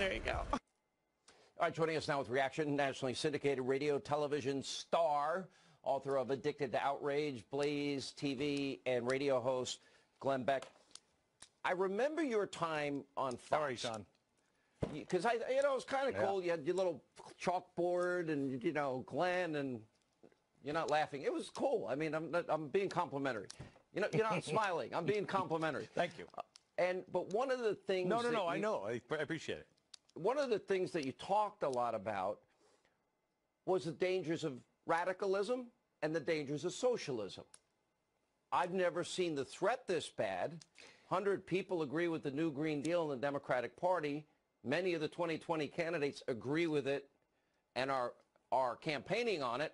There you go. All right, joining us now with reaction, nationally syndicated radio, television star, author of Addicted to Outrage, Blaze TV, and radio host Glenn Beck. I remember your time on Fox. How are you, Sean? Because it was kind of cool. You had your little chalkboard, and Glenn, and you're not laughing. It was cool. I mean, I'm being complimentary. You're not smiling. I'm being complimentary. Thank you. But one of the things. No. I know. I appreciate it. One of the things that you talked a lot about was the dangers of radicalism and the dangers of socialism. I've never seen the threat this bad. 100 people agree with the new Green Deal in the Democratic Party. Many of the 2020 candidates agree with it and are campaigning on it.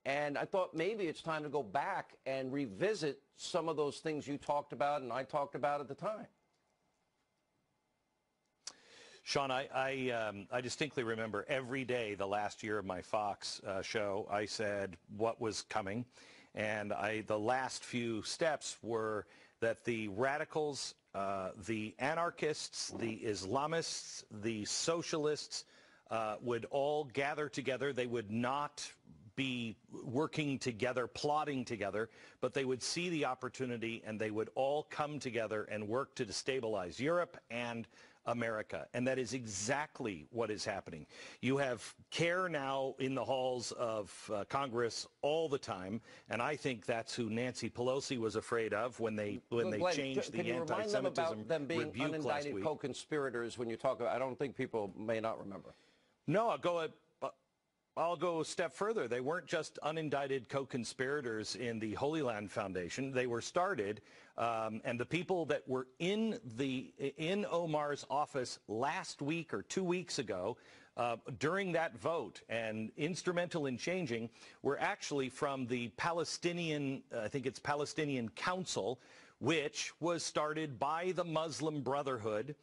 And I thought maybe it's time to go back and revisit some of those things you talked about and I talked about at the time. Sean, I distinctly remember every day the last year of my Fox show, I said what was coming. And the last few steps were that the radicals, the anarchists, the Islamists, the socialists would all gather together. They would not be working together, plotting together, but they would see the opportunity and they would all come together and work to destabilize Europe and America. And that is exactly what is happening. You have CARE now in the halls of Congress all the time, and I think that's who Nancy Pelosi was afraid of when they changed the anti-Semitism rebuke last week. Can you remind them about them being unindicted co-conspirators when you talk about? I don't think people may not remember. No, I'll go a step further. They weren't just unindicted co-conspirators in the Holy Land Foundation. They were started, and the people that were in Omar's office last week or 2 weeks ago during that vote and instrumental in changing were actually from the Palestinian, I think it's Palestinian Council, which was started by the Muslim Brotherhood.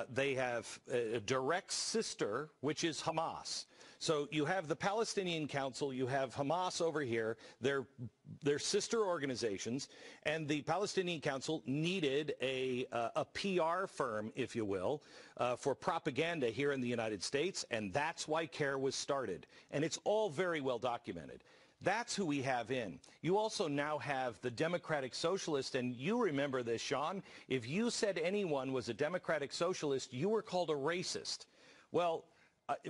They have a direct sister, which is Hamas. So you have the Palestinian Council, you have Hamas over here, they're sister organizations, and the Palestinian Council needed a PR firm, if you will, for propaganda here in the United States, and that's why CARE was started. And it's all very well documented. That's who we have in. You also now have the Democratic Socialist, and you remember this, Sean. If you said anyone was a Democratic Socialist, you were called a racist. Well,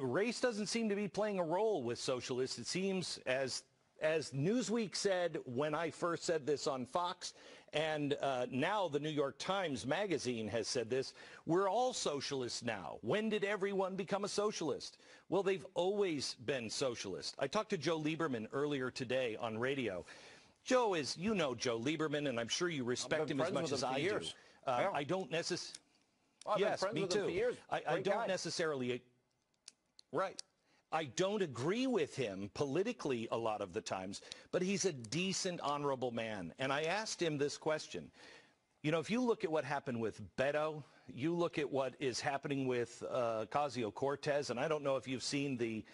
race doesn't seem to be playing a role with socialists. It seems, as Newsweek said when I first said this on Fox, and now the New York Times Magazine has said this, we're all socialists now. When did everyone become a socialist? Well, they've always been socialist. I talked to Joe Lieberman earlier today on radio. Joe is, you know Joe Lieberman, and I'm sure you respect him as much as I do. I don't necessarily... Yes, me too. I don't necessarily... Right. I don't agree with him politically a lot of the times, but he's a decent, honorable man. And I asked him this question. You know, if you look at what happened with Beto, you look at what is happening with Ocasio-Cortez, and I don't know if you've seen the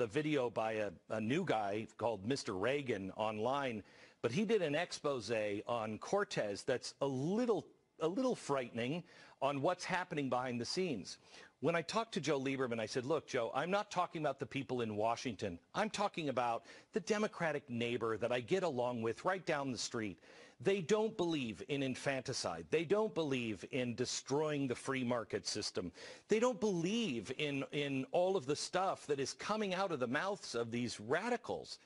video by a new guy called Mr. Reagan online, but he did an expose on Cortez that's a little frightening on what's happening behind the scenes. When I talked to Joe Lieberman, I said, look, Joe, I'm not talking about the people in Washington. I'm talking about the Democratic neighbor that I get along with right down the street. They don't believe in infanticide. They don't believe in destroying the free market system. They don't believe in all of the stuff that is coming out of the mouths of these radicals.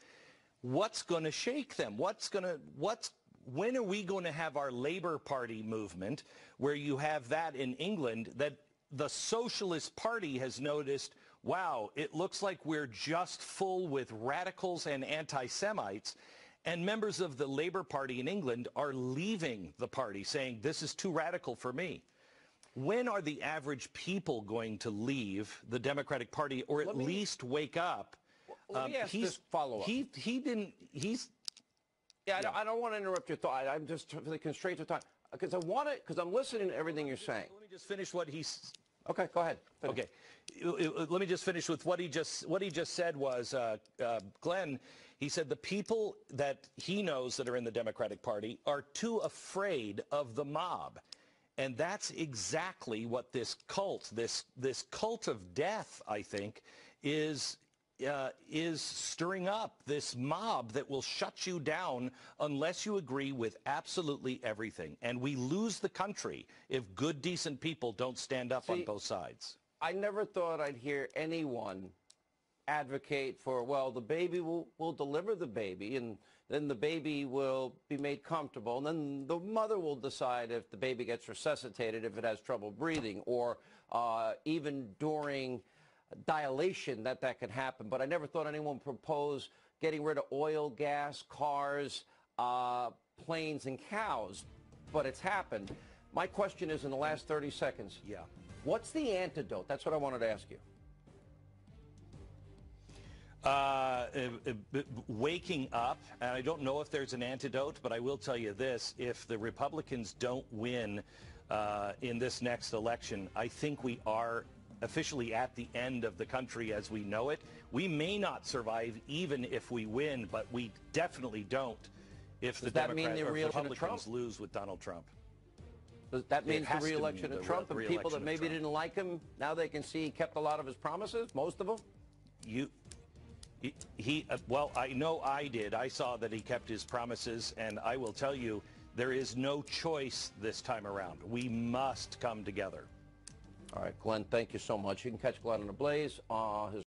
What's going to shake them? When are we going to have our Labour Party movement where you have that in England that the Socialist Party has noticed, wow, it looks like we're just full with radicals and anti-Semites, and members of the Labour Party in England are leaving the party saying this is too radical for me. When are the average people going to leave the Democratic Party or at least wake up? Let me ask this follow-up. Yeah, I don't want to interrupt your thought. I'm just for the constraints of time because I'm listening to everything you're saying. Let me just finish what he's. Okay, go ahead. Finish. Okay, let me just finish with what he just said was, Glenn. He said the people that he knows that are in the Democratic Party are too afraid of the mob. And that's exactly what this cult, this cult of death, I think, is stirring up, this mob that will shut you down unless you agree with absolutely everything. And we lose the country if good, decent people don't stand up on both sides. I never thought I'd hear anyone advocate for, well, the baby will deliver the baby, and then the baby will be made comfortable, and then the mother will decide if the baby gets resuscitated if it has trouble breathing, or even during dilation that could happen. But I never thought anyone proposed getting rid of oil, gas, cars, planes, and cows. But it's happened. My question is, in the last 30 seconds, what's the antidote? That's what I wanted to ask you. Waking up, and I don't know if there's an antidote, but I will tell you this: if the Republicans don't win in this next election, I think we are officially at the end of the country as we know it. We may not survive even if we win, but we definitely don't if the Democrats or Republicans lose with Donald Trump. That means the re-election of Trump, and people that maybe didn't like him, now they can see he kept a lot of his promises, most of them? Well, I know I did. I saw that he kept his promises, and I will tell you, there is no choice this time around. We must come together. All right, Glenn, thank you so much. You can catch Glenn on The Blaze. His